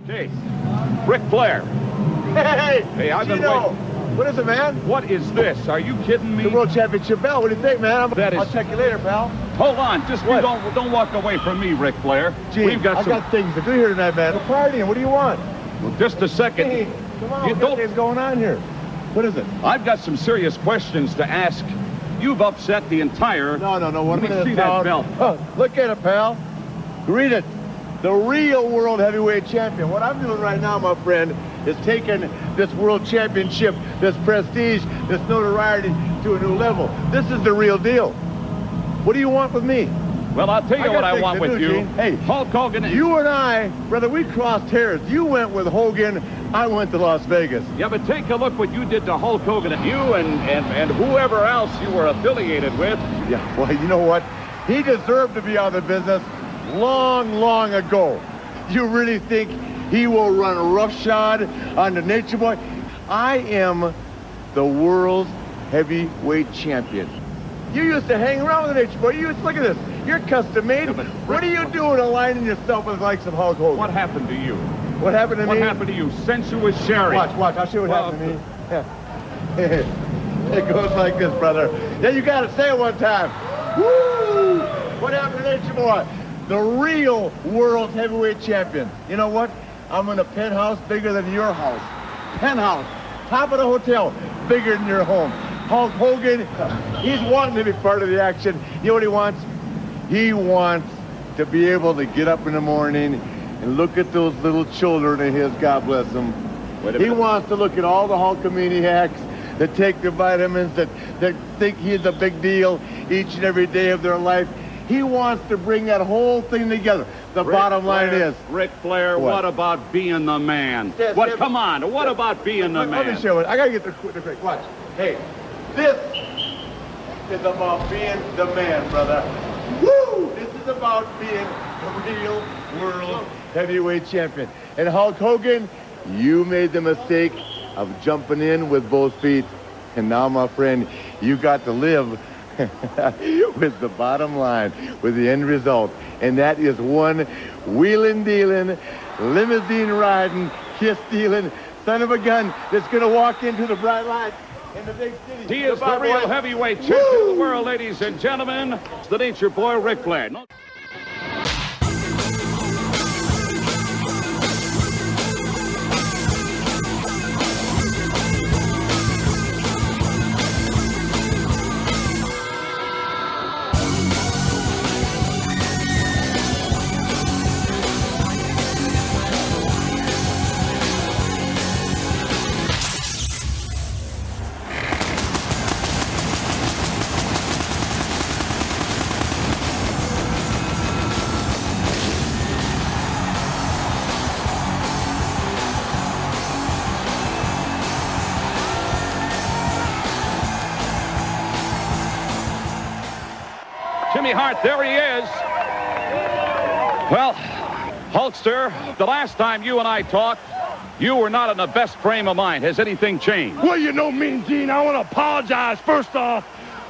Hey, Ric Flair. Hey, I've been Gino. waiting. What is it, man? What is this? Are you kidding me? The World Championship belt. What do you think, man? I'll check you later, pal. Hold on. Just What? don't walk away from me, Ric Flair. Gene, We've got I've got things to do here tonight, man. We're partying. What do you want? Well, just a second. Hey, come on. You What is going on here? What is it? I've got some serious questions to ask. You've upset the entire... No. Let me see that belt. Oh, look at it, pal. Read it. The real World Heavyweight Champion. What I'm doing right now, my friend, is taking this World Championship, this prestige, this notoriety to a new level. This is the real deal. What do you want with me? Well, I'll tell you what I want with you. Gene. Hey, Hulk Hogan... You and I, brother, we crossed hairs. You went with Hogan. I went to Las Vegas. Yeah, but take a look what you did to Hulk Hogan. You and whoever else you were affiliated with. Yeah, well, you know what? He deserved to be out of the business long ago. You really think he will run roughshod on the Nature Boy? I am the world's heavyweight champion. You used to hang around with the Nature Boy. Look at this. You're custom made. Yeah, what are you doing aligning yourself with the likes of Hulk Hogan? What happened to you? What happened to me? What happened to you? Sensuous Sherry. Watch. I'll show you what happened to me. Yeah. It goes like this, brother. Yeah, you got to say it one time. Woo! What happened to Nature Boy? The real world heavyweight champion. You know what? I'm in a penthouse bigger than your house. Penthouse. Top of the hotel. Bigger than your home. Hulk Hogan, he's wanting to be part of the action. You know what he wants? He wants to be able to get up in the morning and look at those little children of his, God bless them. He wants to look at all the Hulkamaniacs that take the vitamins, that think he's a big deal each and every day of their life. He wants to bring that whole thing together. The bottom line is... Ric Flair, what about being the man? Come on, what about being the man? Let me show it. I got to get the quick. Watch. Hey, this is about being the man, brother. Woo! This is about being the real world heavyweight champion. And Hulk Hogan, you made the mistake of jumping in with both feet. And now, my friend, you got to live with the bottom line, with the end result. And that is one wheeling, dealing, limousine riding, kiss stealing, son of a gun that's going to walk into the bright light in the big city. He is the real heavyweight champion of the world, ladies and gentlemen. It's the Nature Boy, Ric Flair. Jimmy Hart, there he is. Well, Hulkster, the last time you and I talked, you were not in the best frame of mind. Has anything changed? Well, you know, Mean Gene, I want to apologize first off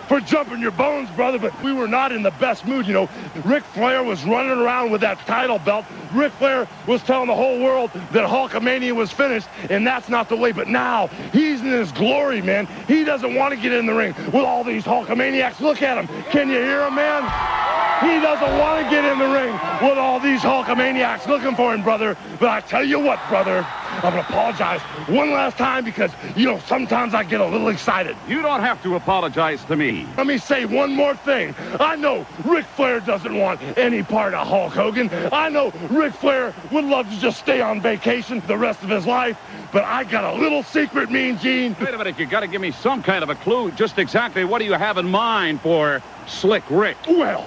for jumping your bones, brother, but we were not in the best mood. You know, Ric Flair was running around with that title belt. Ric Flair was telling the whole world that Hulkamania was finished, and that's not the way. But now, he's in his glory, man. He doesn't want to get in the ring with all these Hulkamaniacs. Look at him. Can you hear him, man? He doesn't want to get in the ring with all these Hulkamaniacs looking for him, brother. But I tell you what, brother, I'm going to apologize one last time because, you know, sometimes I get a little excited. You don't have to apologize to me. Let me say one more thing. I know Ric Flair doesn't want any part of Hulk Hogan. I know Ric Flair would love to just stay on vacation the rest of his life, but I got a little secret, Mean Gene. Wait a minute, you got to give me some kind of a clue. Just exactly what do you have in mind for Slick Rick? Well,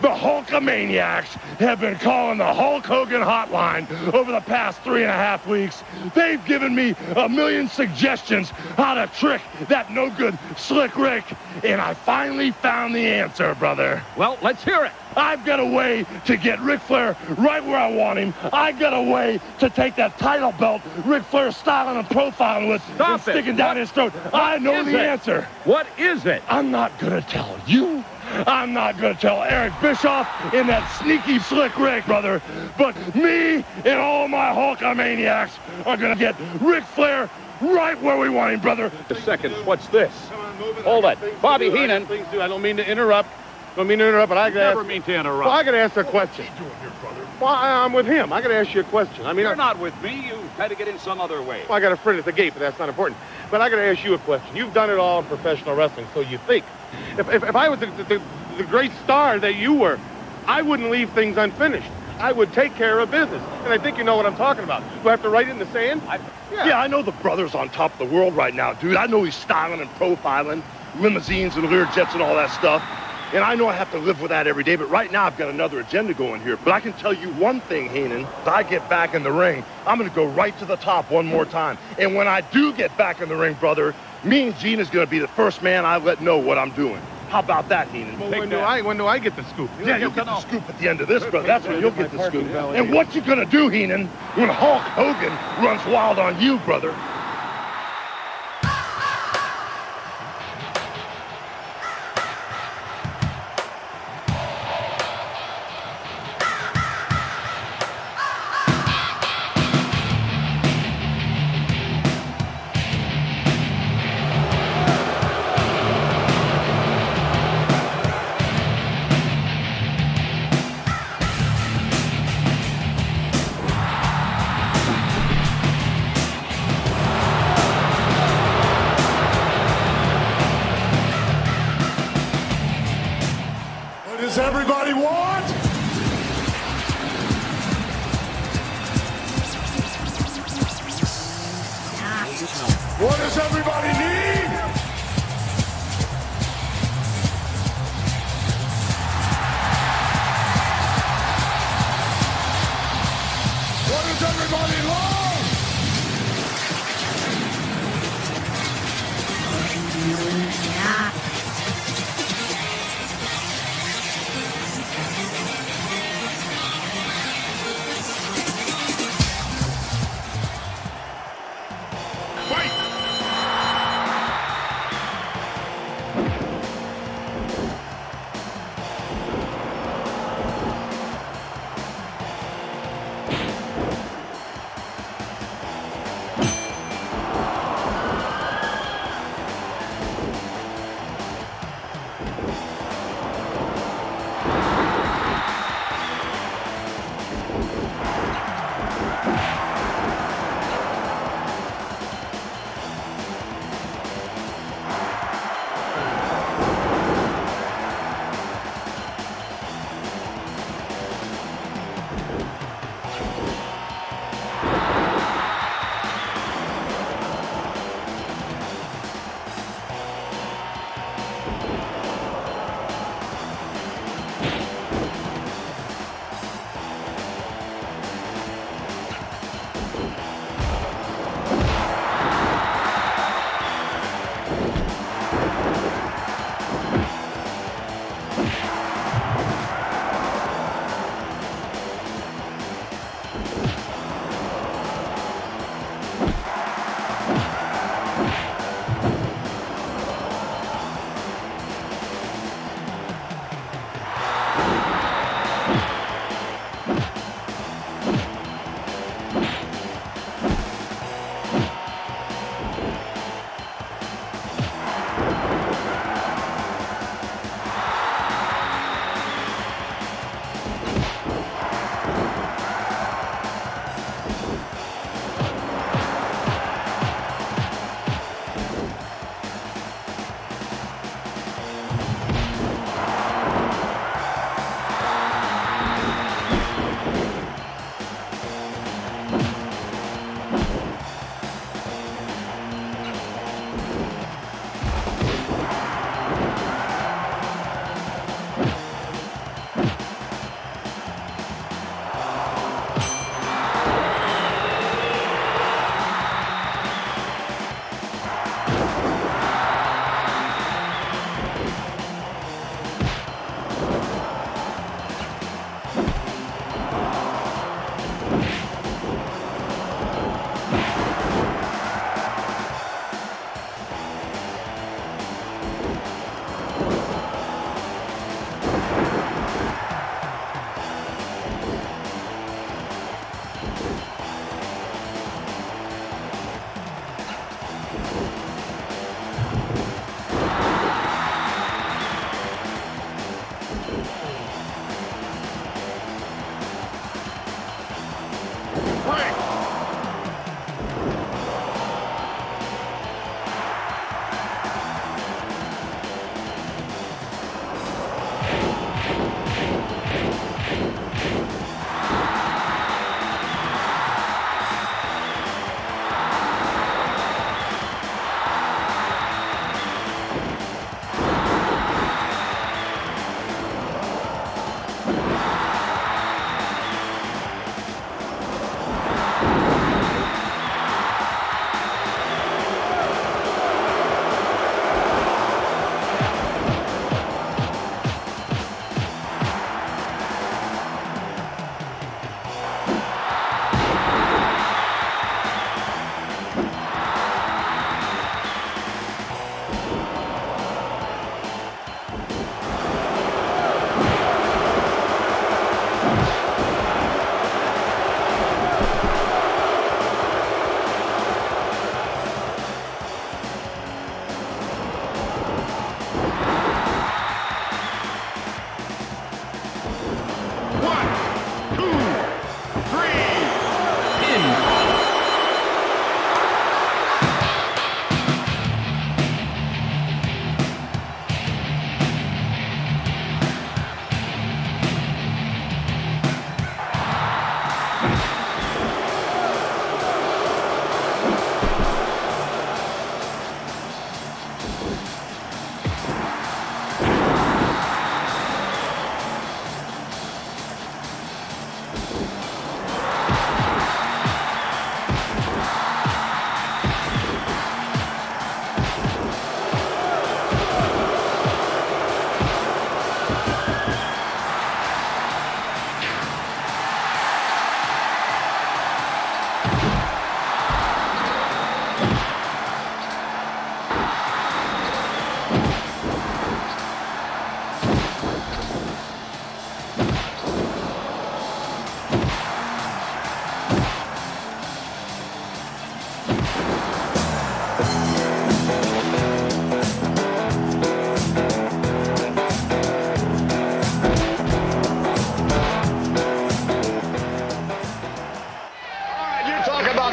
the Hulkamaniacs have been calling the Hulk Hogan hotline over the past 3.5 weeks. They've given me a million suggestions how to trick that no-good Slick Rick, and I finally found the answer, brother. Well, let's hear it. I've got a way to get Ric Flair right where I want him. I've got a way to take that title belt Ric Flair's styling and profiling with and sticking down his throat. I know the answer. What is it? I'm not going to tell you. I'm not going to tell Eric Bischoff in that sneaky slick Rick, brother. But me and all my Hulkamaniacs are going to get Ric Flair right where we want him, brother. A second. What's this? Hold it. Bobby Heenan. I don't mean to interrupt. But I got Never mean to interrupt. Well, I got to ask a question. What are you doing here, brother? Well, I'm with him. I got to ask you a question. I mean, You're not with me. You had to get in some other way. Well, I got a friend at the gate, but that's not important. But I got to ask you a question. You've done it all in professional wrestling, so you think. If I was the great star that you were, I wouldn't leave things unfinished. I would take care of business. And I think you know what I'm talking about. Do I have to write it in the sand? Yeah, I know the brother's on top of the world right now, dude. I know he's styling and profiling, limousines and Lear jets and all that stuff. And I know I have to live with that every day, but right now I've got another agenda going here. But I can tell you one thing, Heenan. If I get back in the ring, I'm going to go right to the top one more time. And when I do get back in the ring, brother, Mean Gene is going to be the first man I let know what I'm doing. How about that, Heenan? Well, when do I get the scoop? Yeah, you'll get the scoop at the end of this, brother. That's when you'll get the scoop. And what you going to do, Heenan, when Hulk Hogan runs wild on you, brother? Does everybody want? What does everybody need? What does everybody love?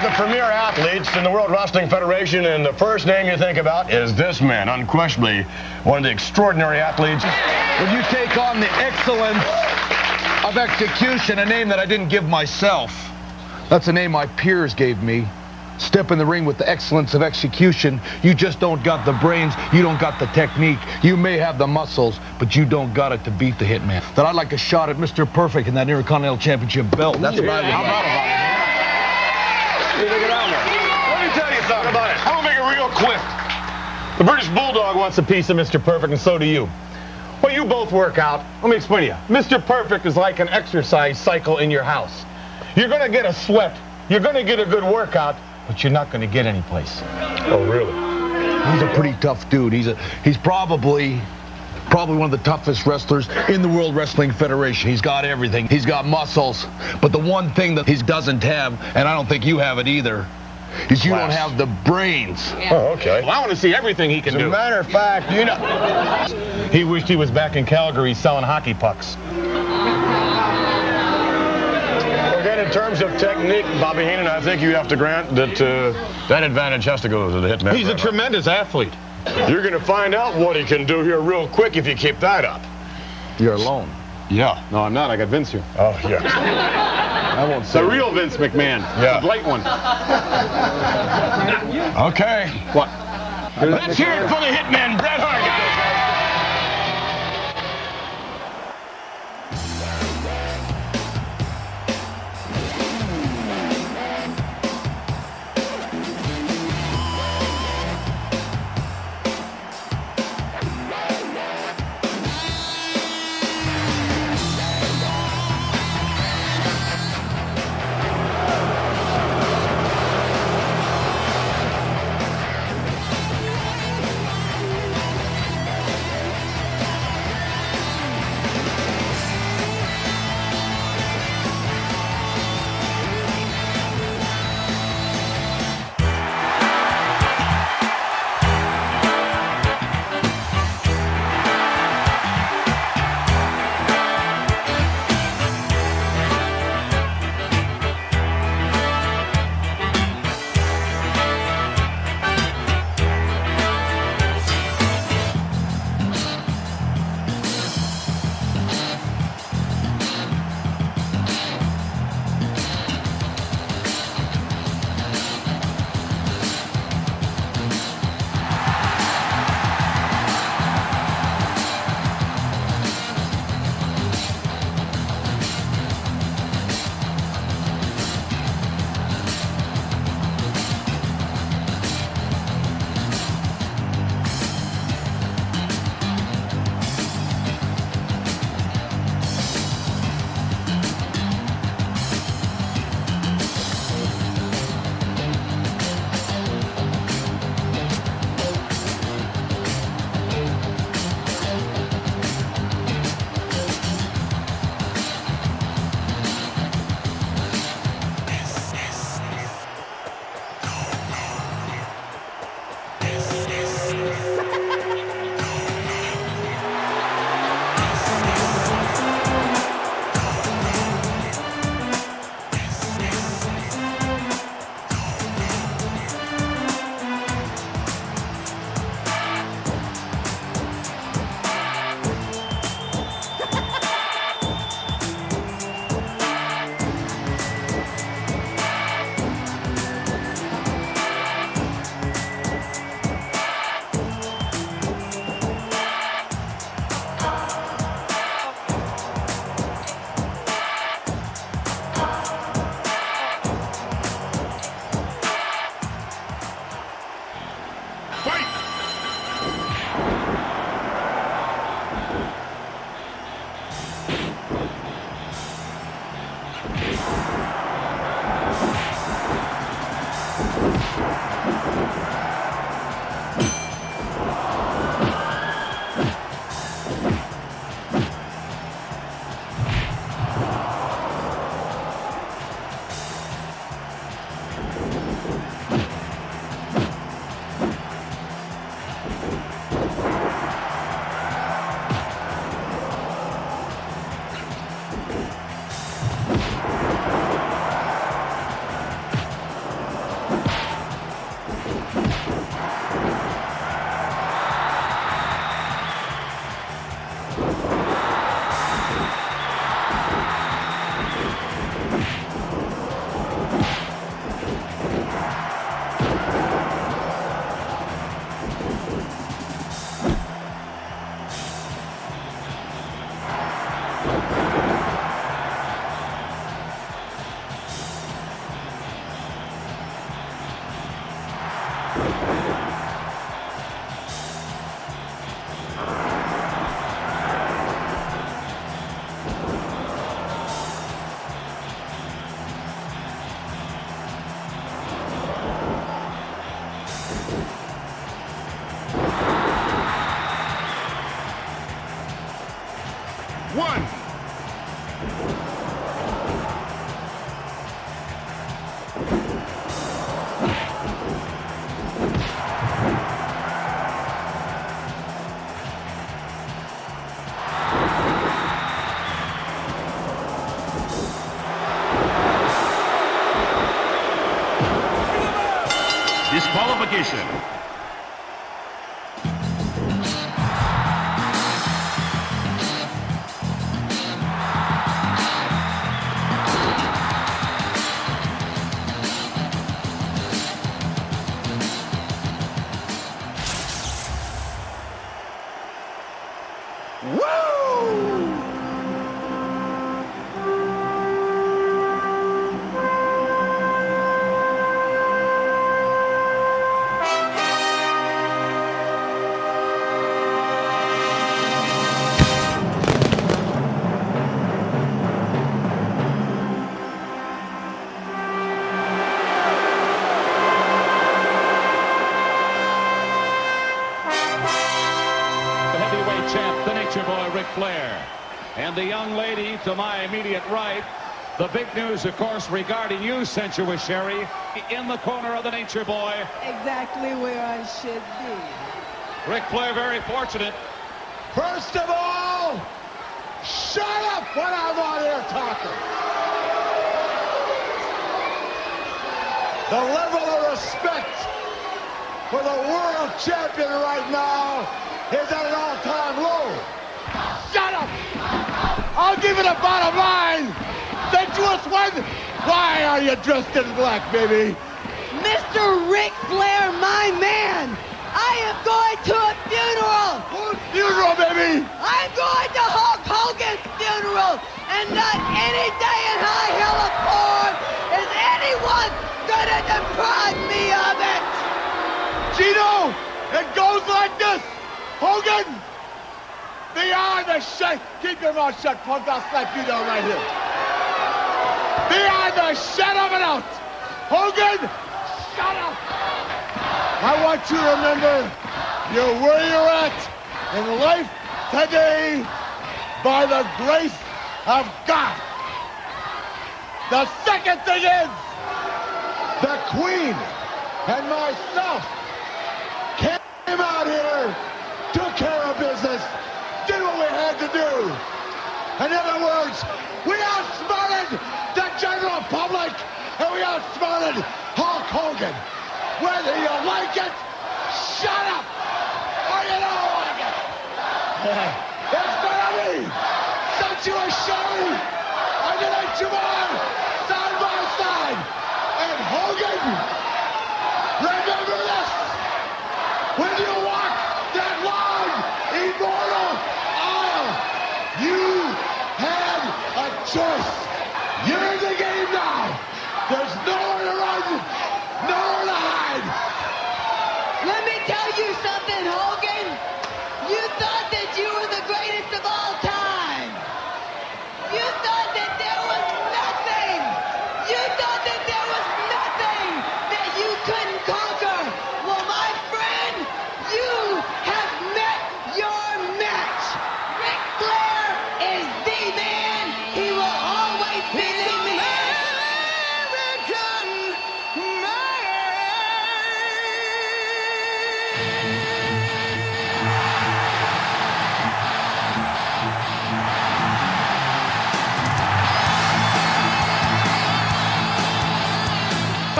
the premier athletes in the World Wrestling Federation, and the first name you think about is this man, unquestionably one of the extraordinary athletes. When you take on the excellence of execution, a name that I didn't give myself, that's a name my peers gave me. Step in the ring with the excellence of execution. You just don't got the brains, you don't got the technique. You may have the muscles, but you don't got it to beat the Hitman. That I'd like a shot at Mr. Perfect in that Intercontinental Championship belt. That's what I would like. Let me tell you something about it. I'm gonna make it real quick. The British Bulldog wants a piece of Mr. Perfect, and so do you. Well, you both work out. Let me explain to you. Mr. Perfect is like an exercise cycle in your house. You're gonna get a sweat, you're gonna get a good workout, but you're not gonna get any place. Oh, really? He's a pretty tough dude. He's probably one of the toughest wrestlers in the World Wrestling Federation. He's got everything. He's got muscles. But the one thing that he doesn't have, and I don't think you have it either, is you don't have the brains. Yeah. Oh, okay. Well, I want to see everything he can do. As a matter of fact, you know... He wished he was back in Calgary selling hockey pucks. Again, in terms of technique, Bobby Heenan, I think you have to grant that that advantage has to go to the Hitman. He's a tremendous athlete. You're going to find out what he can do here real quick if you keep that up. You're alone. Yeah. No, I'm not. I got Vince here. Oh, yeah. I won't say The real Vince McMahon. Yeah. The bright one. Okay. What? Let's hear it for the Hitman, Bret Hart. One. Disqualification. Champ, the Nature Boy, Ric Flair. And the young lady to my immediate right, the big news, of course, regarding you, Sensuous Sherry, in the corner of the Nature Boy. Exactly where I should be. Ric Flair, very fortunate. First of all, shut up when I'm on here talking. The level of respect for the world champion right now is at an all-time low. Shut up! I'll give it a bottom line. Sensuous one, why are you dressed in black, baby? Mr. Ric Flair, my man, I am going to a funeral. Whose funeral, baby? I'm going to Hulk Hogan's funeral, and not any day in high hell of form is anyone going to deprive me of it. Gino, it goes like this. Hogan, beyond the shake. Keep your mouth shut, punk. I'll slap you down right here. Beyond the shadow of a doubt. Hogan, shut up. I want you to remember you're where you're at in life today by the grace of God. The second thing is the Queen and myself came out here, took care of business, did what we had to do. In other words, we outsmarted the general public and we outsmarted Hulk Hogan. Whether you like it, shut up, or you don't like it. It's gonna be Sensuous Sherry and the Nature Boy side by side. And Hogan, remember this. When you walk that long, immortal aisle, you had a choice. You're in the game now. There's nowhere to run, nowhere to hide. Let me tell you something, Hogan. You thought that you were the greatest of all time. You thought that there was nothing. You thought that there was nothing that you couldn't conquer. Well, my friend, you have met your match. Ric Flair is the man. He will always be the man.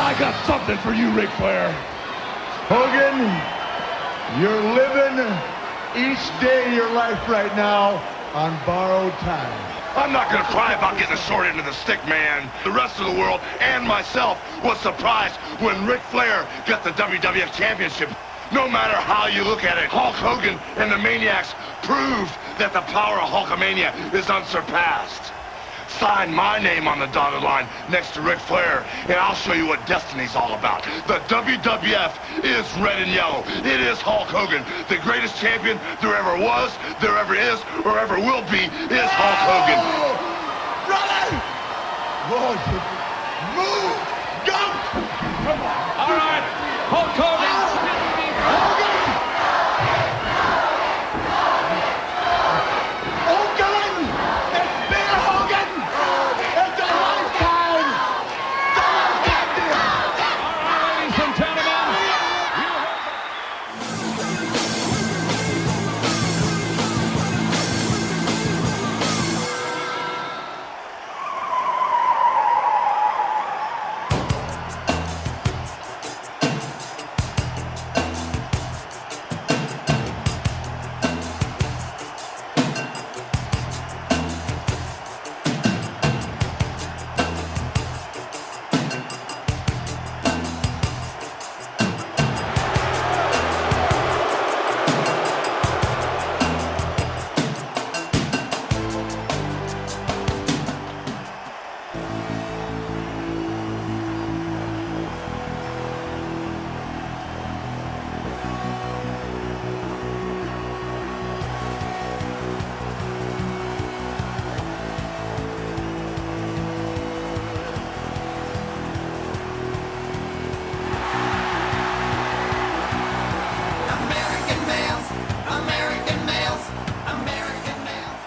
I got something for you, Ric Flair. Hogan, you're living each day of your life right now on borrowed time. I'm not gonna cry about getting the short end of the stick, man. The rest of the world and myself was surprised when Ric Flair got the WWF Championship. No matter how you look at it, Hulk Hogan and the Maniacs proved that the power of Hulkamania is unsurpassed. sign my name on the dotted line next to Ric Flair, and I'll show you what destiny's all about. The WWF is red and yellow. It is Hulk Hogan. The greatest champion there ever was, there ever is, or ever will be is Hulk Hogan. Brother! Move! Jump! Come on. All right, Hulk Hogan. Hogan! Hogan! It's Bill Hogan! It's a lifetime! All right, ladies and gentlemen, you heard American males, American males, American males.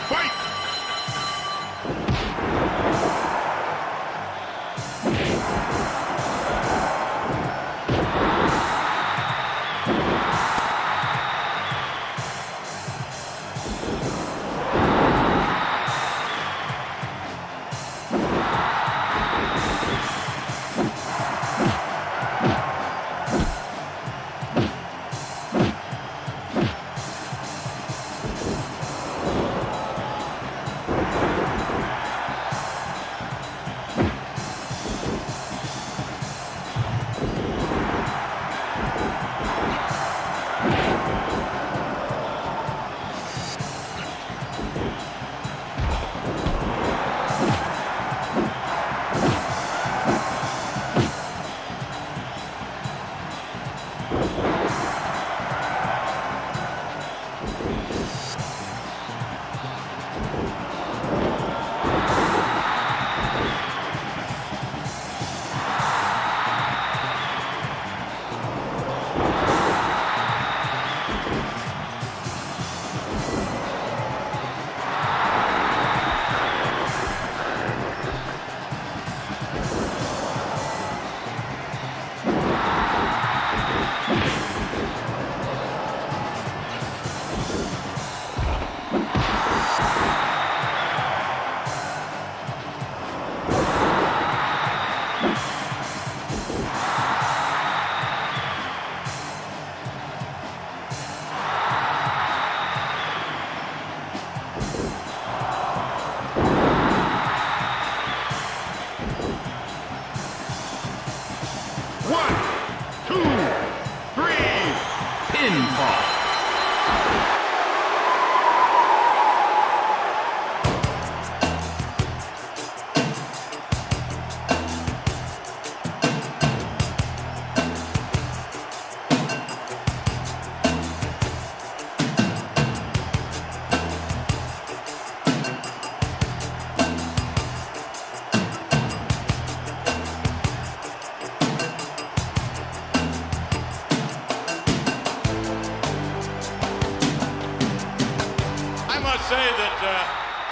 Fight!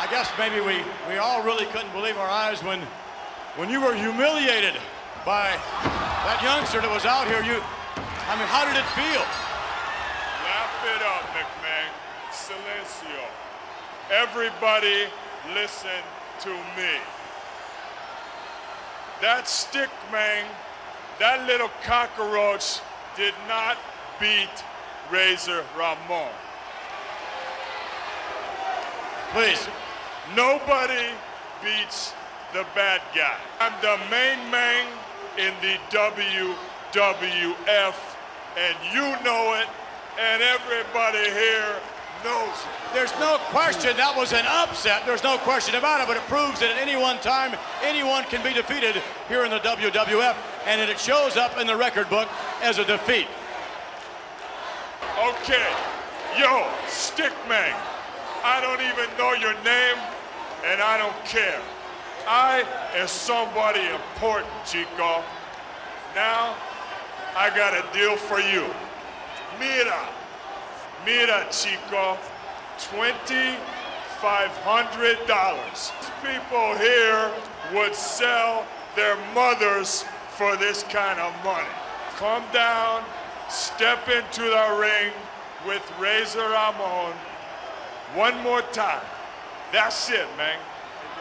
I guess maybe we all really couldn't believe our eyes when you were humiliated by that youngster that was out here. I mean, how did it feel? Laugh it up, McMahon. Silencio. Everybody listen to me. That stick man, that little cockroach did not beat Razor Ramon. Please. Nobody beats the bad guy. I'm the main man in the WWF, and you know it, and everybody here knows it. There's no question that was an upset. There's no question about it, but it proves that at any one time, anyone can be defeated here in the WWF, and it shows up in the record book as a defeat. Okay, yo, Stickman, I don't even know your name, and I don't care. I am somebody important, Chico. Now, I got a deal for you. Mira, Chico, $2,500. People here would sell their mothers for this kind of money. Come down, step into the ring with Razor Ramon one more time. That's it, man.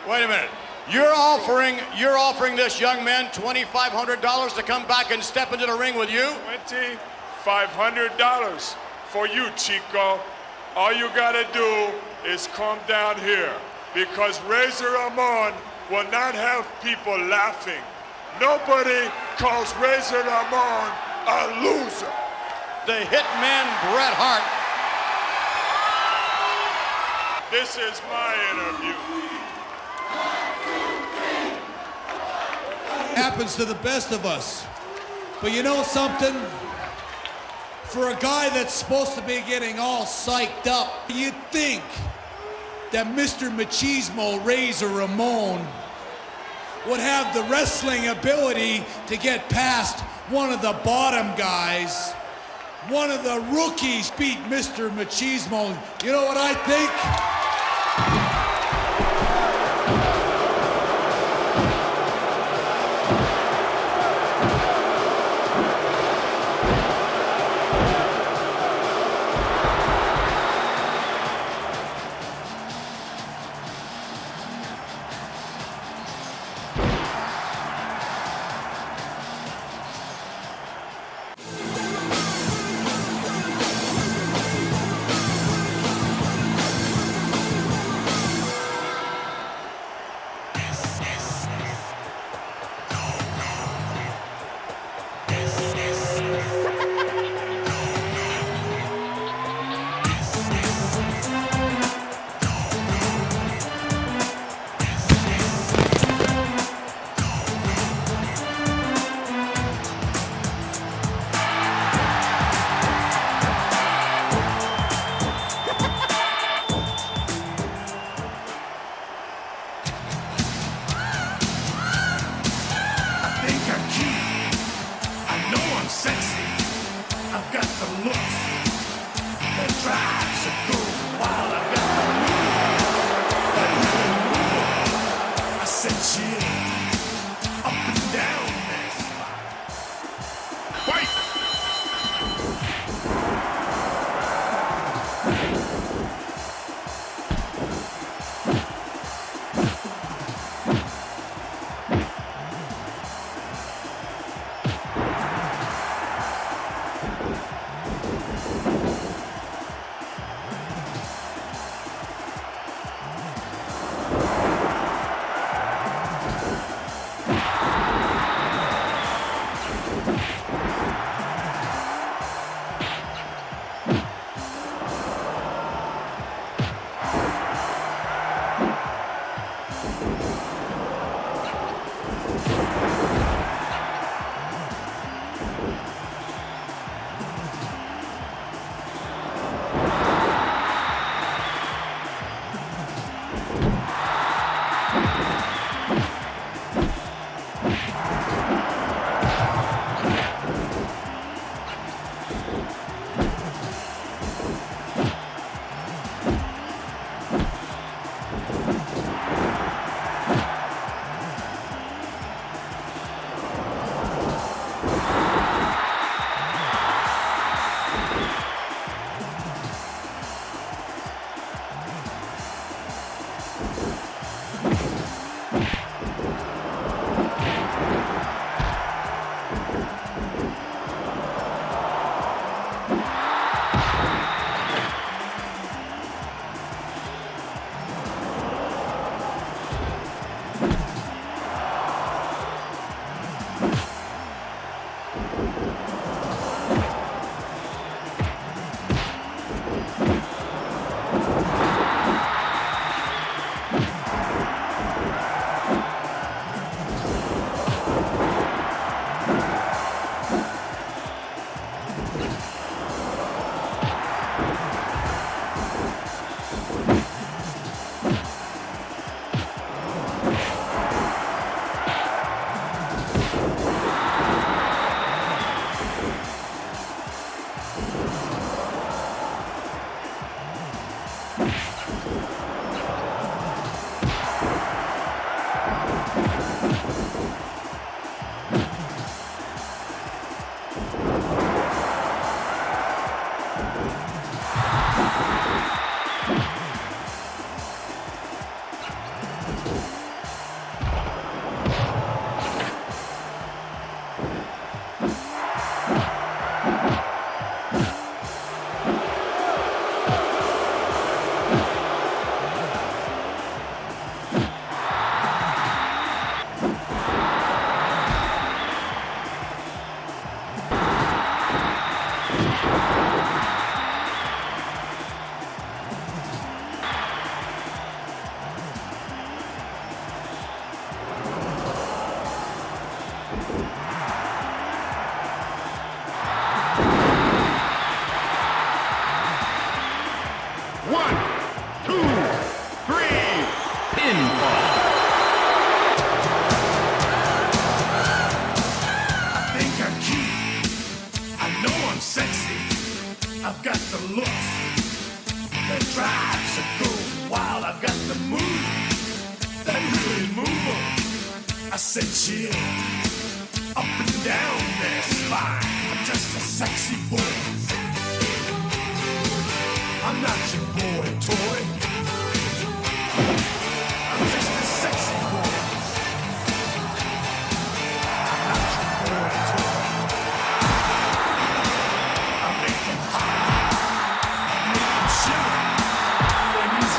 Wait a minute. You're offering this young man $2,500 to come back and step into the ring with you? $2,500 for you, Chico. All you gotta do is come down here, because Razor Ramon will not have people laughing. Nobody calls Razor Ramon a loser. The Hitman Bret Hart. This is my interview. Happens to the best of us. But you know something? For a guy that's supposed to be getting all psyched up, you'd think that Mr. Machismo Razor Ramon would have the wrestling ability to get past one of the bottom guys. One of the rookies beat Mr. Machismo. You know what I think? One, two, three, pinfall. I think I'm cute. I know I'm sexy. I've got the looks that drives a girl wild. I've got the moves that really move 'em. I said chill up and down their spine. I'm just a sexy boy. I'm not your boy toy. I'm just a sexy boy. I'm not your boy toy. I make them hot. I make them shiver. When he's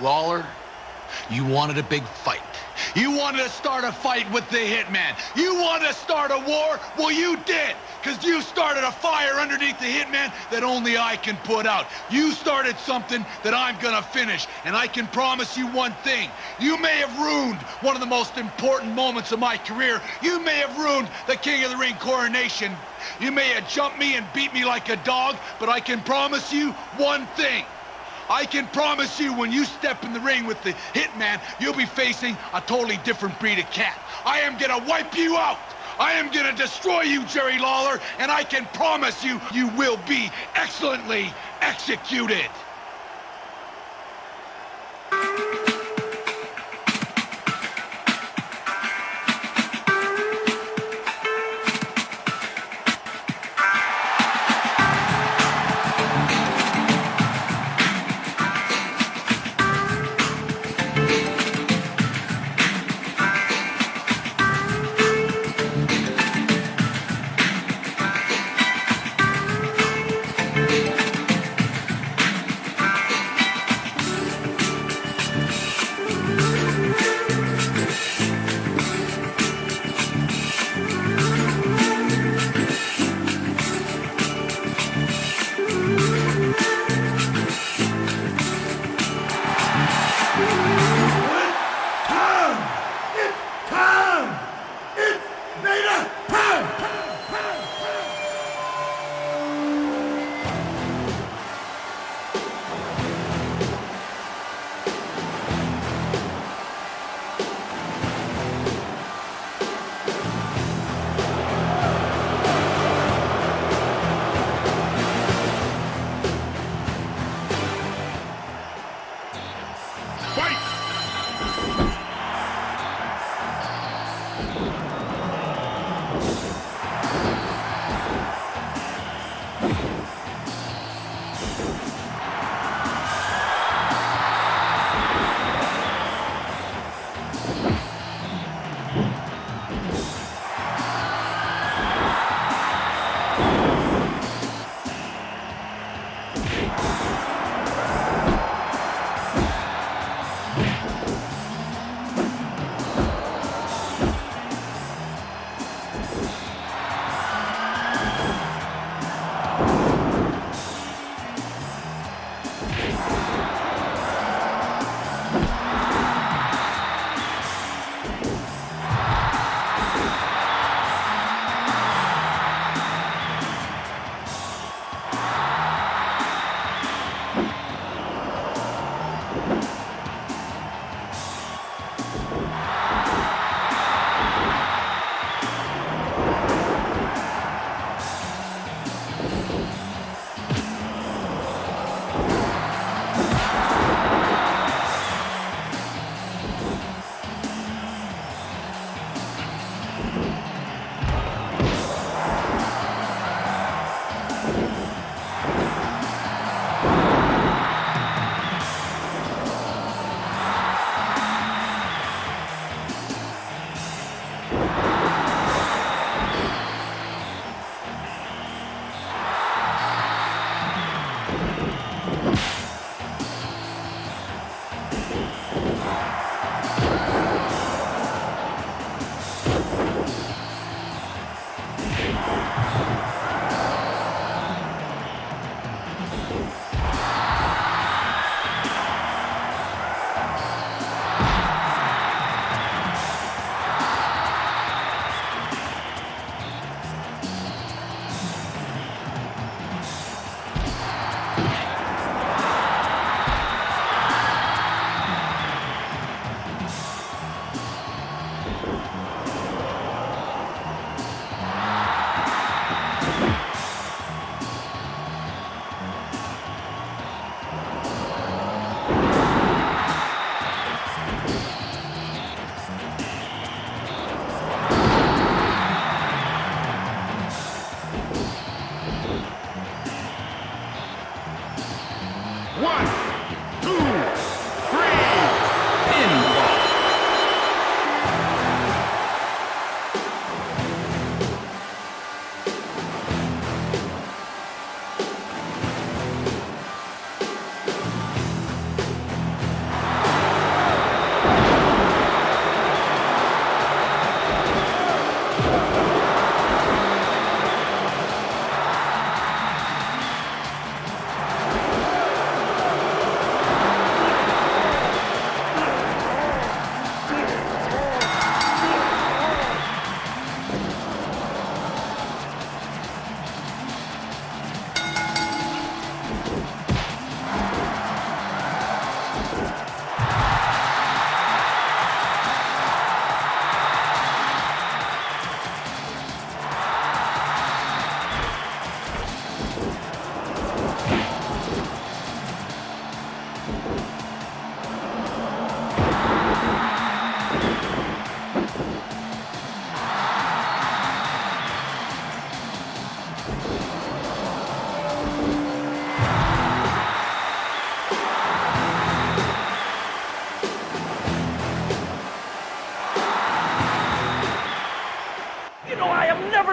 Lawler, you wanted a big fight. You wanted to start a fight with the Hitman. You wanted to start a war? Well, you did, because you started a fire underneath the Hitman that only I can put out. You started something that I'm gonna finish, and I can promise you one thing. You may have ruined one of the most important moments of my career. You may have ruined the King of the Ring coronation. You may have jumped me and beat me like a dog, but I can promise you one thing. I can promise you when you step in the ring with the Hitman, you'll be facing a totally different breed of cat. I am gonna wipe you out. I am gonna destroy you, Jerry Lawler, and I can promise you, you will be excellently executed.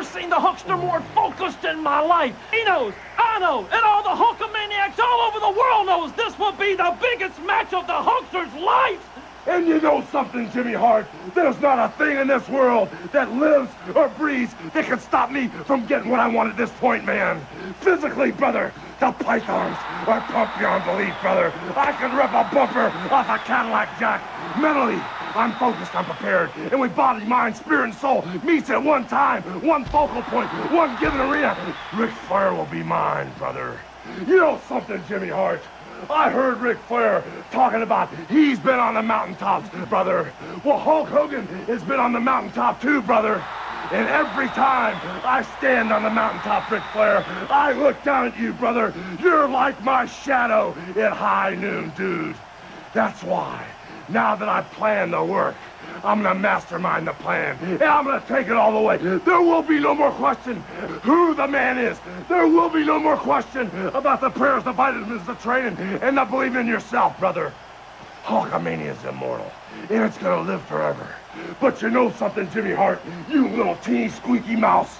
never seen the Hulkster more focused in my life. He knows, I know, and all the Hulkamaniacs all over the world knows this will be the biggest match of the Hulkster's life. And you know something, Jimmy Hart? There's not a thing in this world that lives or breathes that can stop me from getting what I want at this point, man. Physically, brother, the pythons are pumped beyond belief, brother. I can rip a bumper off a Cadillac Jack. Mentally, I'm focused, I'm prepared. And when body, mind, spirit, and soul meets at one time, one focal point, one given arena, Ric Flair will be mine, brother. You know something, Jimmy Hart? I heard Ric Flair talking about he's been on the mountaintops, brother. Well, Hulk Hogan has been on the mountaintop too, brother. And every time I stand on the mountaintop, Ric Flair, I look down at you, brother. You're like my shadow at high noon, dude. That's why, now that I've planned the work, I'm gonna mastermind the plan, and I'm gonna take it all the way. There will be no more question who the man is. There will be no more question about the prayers, the vitamins, the training, and the believing in yourself, brother. Hulkamania is immortal, and it's gonna live forever. But you know something, Jimmy Hart, you little teeny squeaky mouse?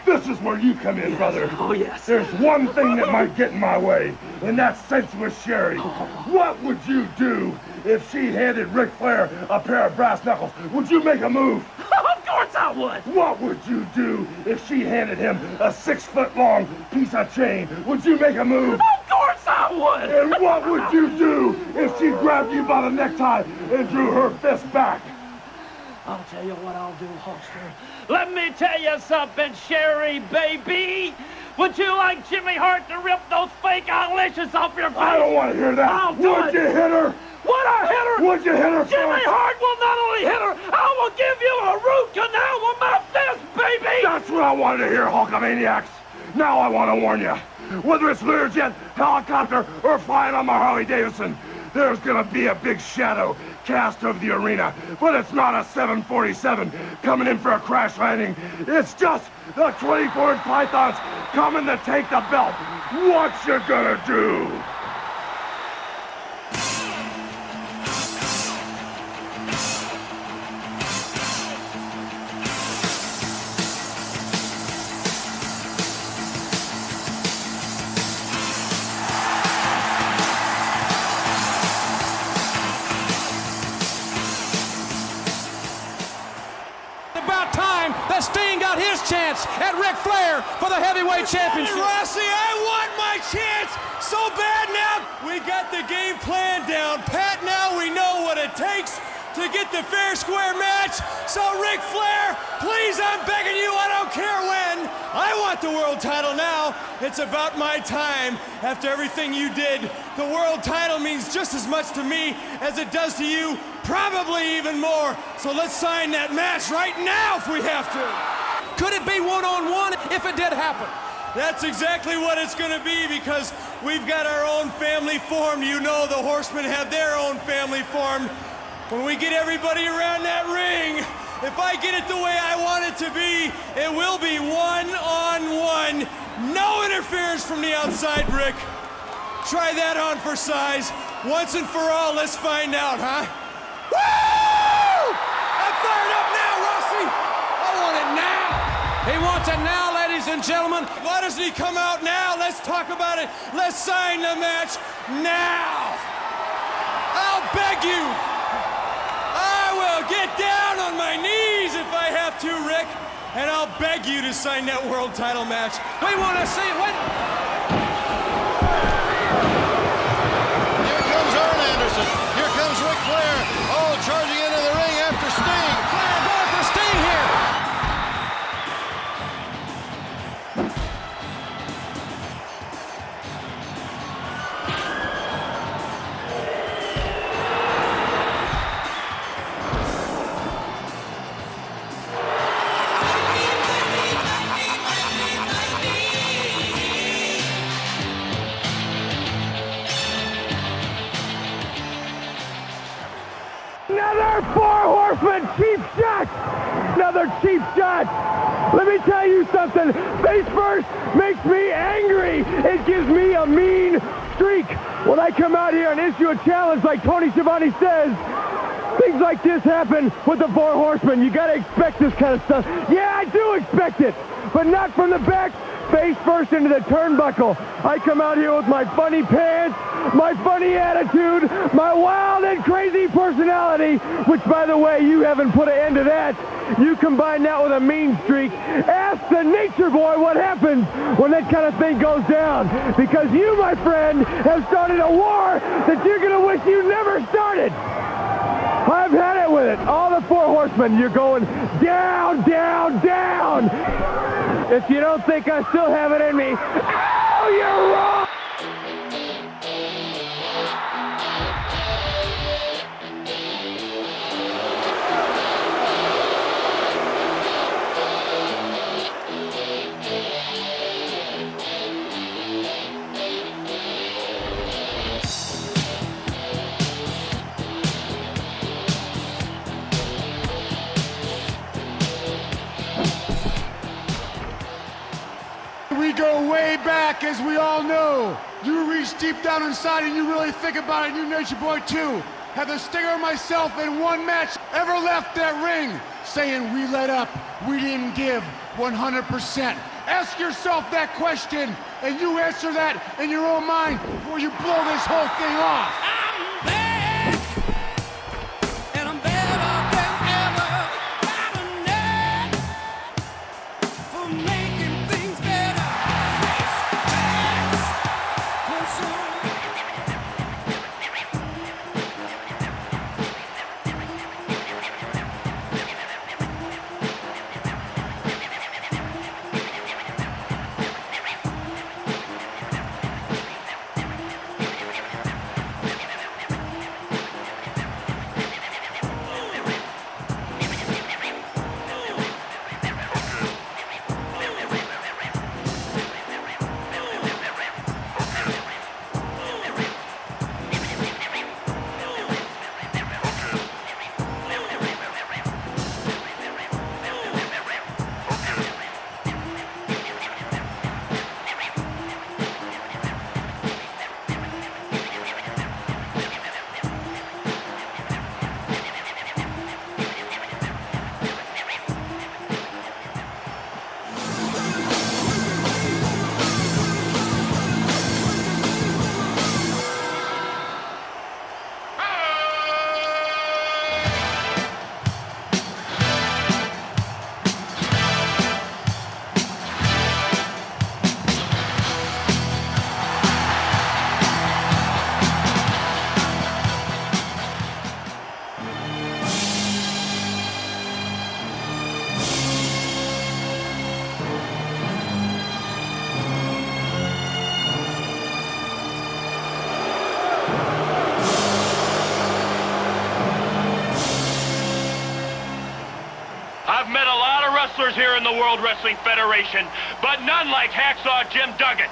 This is where you come in, brother. Oh, yes. There's one thing that might get in my way, and that's sensuous Sherry. What would you do if she handed Ric Flair a pair of brass knuckles? Would you make a move? Of course I would. What would you do if she handed him a 6-foot-long piece of chain? Would you make a move? Of course I would. And what would you do if she grabbed you by the necktie and drew her fist back? I'll tell you what I'll do, Hulkster. Let me tell you something, Sherry, baby. Would you like Jimmy Hart to rip those fake eyelashes off your face? I don't want to hear that. I'll do Would it. you hit her? Would I hit her? Would you hit her? Jimmy Hart will not only hit her, I will give you a root canal with my fist, baby. That's what I wanted to hear, Hulkamaniacs. Now I want to warn you. Whether it's Learjet, helicopter, or flying on my Harley Davidson, there's going to be a big shadow cast over the arena. But it's not a 747 coming in for a crash landing. It's just the 24-inch pythons coming to take the belt. What you gonna do? Sting got his chance at Ric Flair for the heavyweight championship. Hey, Rossi, I want my chance so bad now. We got the game plan down pat. Now we know what it takes to get the fair square match. So Ric Flair, please, I'm begging you, I don't care when. I want the world title now. It's about my time. After everything you did, the world title means just as much to me as it does to you, probably even more. So let's sign that match right now if we have to. Could it be one-on-one if it did happen? That's exactly what it's gonna be, because we've got our own family formed. You know the Horsemen have their own family formed. When we get everybody around that ring, if I get it the way I want it to be, it will be one-on-one. No interference from the outside, Rick. Try that on for size. Once and for all, let's find out, huh? Woo! I'm fired up now, Rossi. I want it now. He wants it now, ladies and gentlemen. Why doesn't he come out now? Let's talk about it. Let's sign the match now. I'll beg you. I will get down on my knees if I have to, Rick, and I'll beg you to sign that world title match. We want to see it. Wait. Here comes Arn Anderson. Here comes Ric Flair. Oh, charging into the ring after Sting. Flair going for Sting here. Another Four Horsemen cheap shot! Another cheap shot! Let me tell you something. Face first makes me angry. It gives me a mean streak. When I come out here and issue a challenge like Tony Schiavone says, things like this happen with the Four Horsemen. You gotta expect this kind of stuff. Yeah, I do expect it. but not from the back. Face first into the turnbuckle. I come out here with my funny pants, my funny attitude, my wild and crazy personality, which, by the way, you haven't put an end to that. You combine that with a mean streak. Ask the Nature Boy what happens when that kind of thing goes down. Because you, my friend, have started a war that you're going to wish you never started. I've had it with it. All the four horsemen, you're going down, down, down. If you don't think I still have it in me, oh, you're wrong. We go way back, as we all know. You reach deep down inside and you really think about it, and you Nature Boy too. Have the Stinger and myself in one match ever left that ring saying we let up, we didn't give 100%? Ask yourself that question, and you answer that in your own mind before you blow this whole thing off. I've met a lot of wrestlers here in the World Wrestling Federation, but none like Hacksaw Jim Duggan.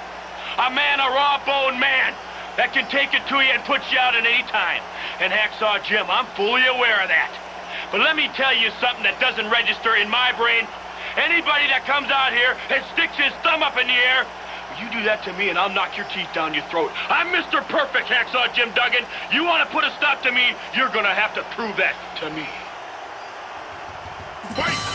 A man, a raw bone man that can take it to you and put you out at any time. And Hacksaw Jim, I'm fully aware of that. But let me tell you something that doesn't register in my brain. Anybody that comes out here and sticks his thumb up in the air, you do that to me and I'll knock your teeth down your throat. I'm Mr. Perfect, Hacksaw Jim Duggan. You want to put a stop to me, you're going to have to prove that to me. Fight!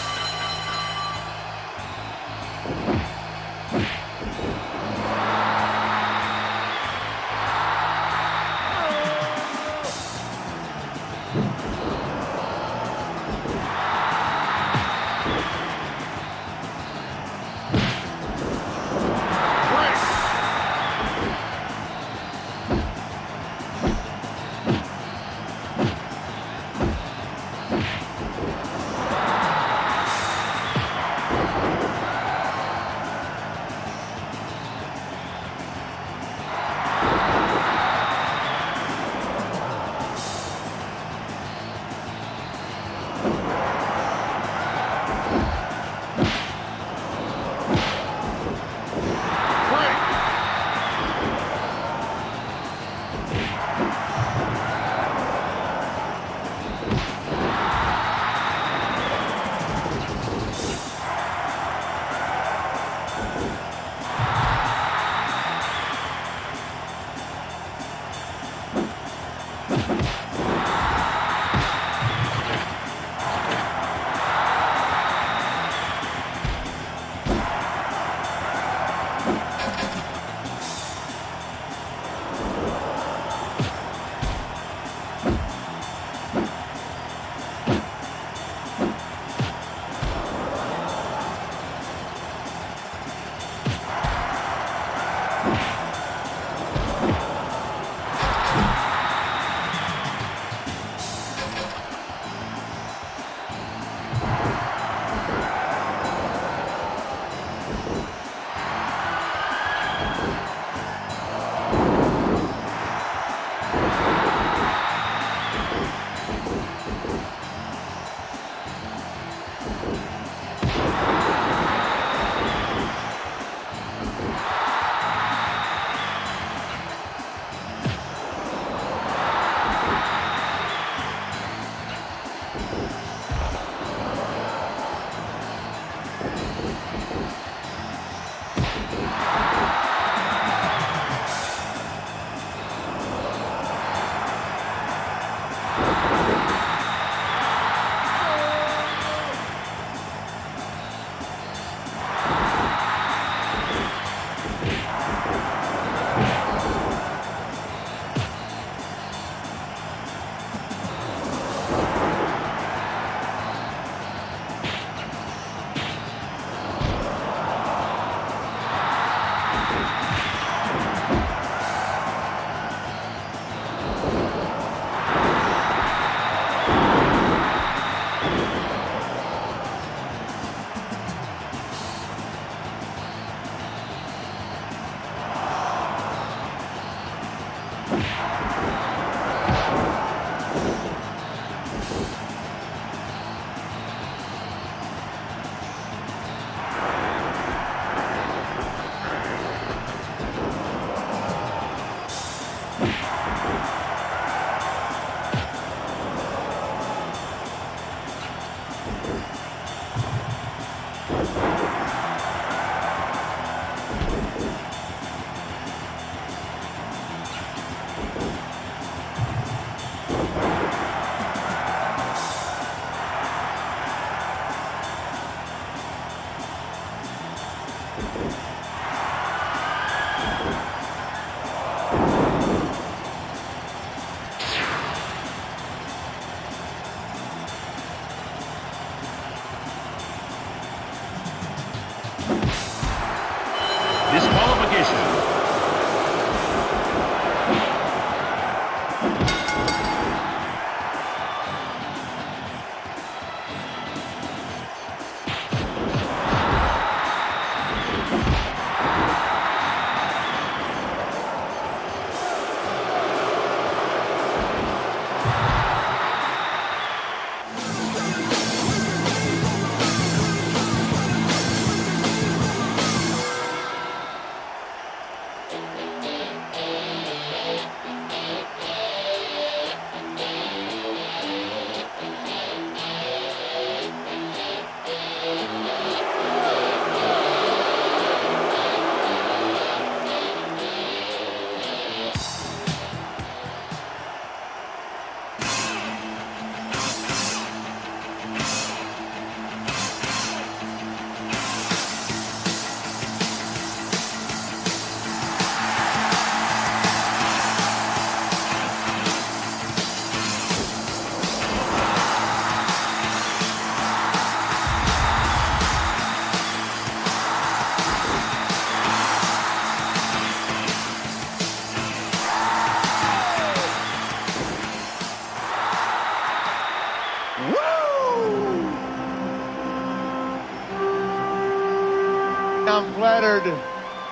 I'm flattered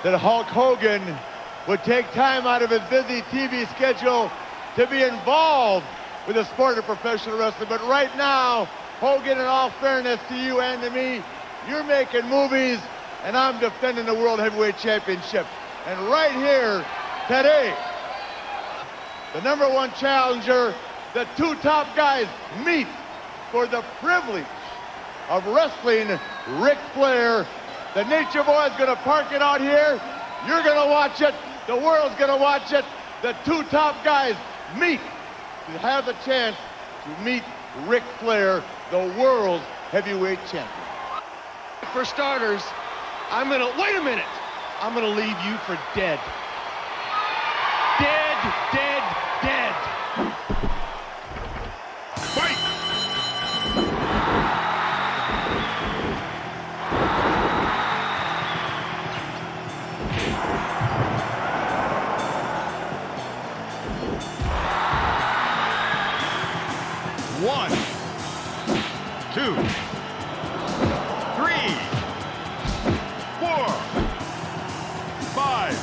that Hulk Hogan would take time out of his busy TV schedule to be involved with the sport of professional wrestling. But right now, Hogan, in all fairness to you and to me, you're making movies, and I'm defending the World Heavyweight Championship. And right here, today, the #1 challenger, the two top guys meet for the privilege of wrestling Ric Flair. The Nature Boy is going to park it out here. You're going to watch it. The world's going to watch it. The two top guys meet to have the chance to meet Ric Flair, the world's heavyweight champion. For starters, wait a minute. I'm going to leave you for dead. Dead, dead, dead. Fight! One, 2, 3, 4, 5,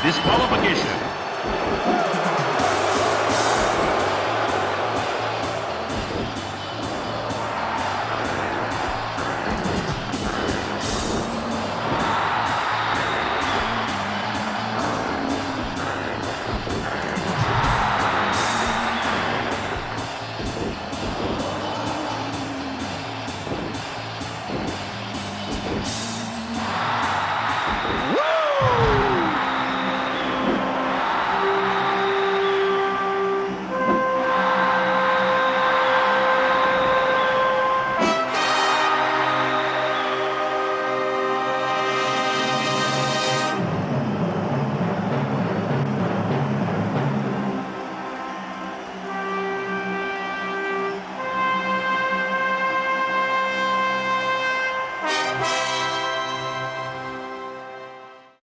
Disqualification.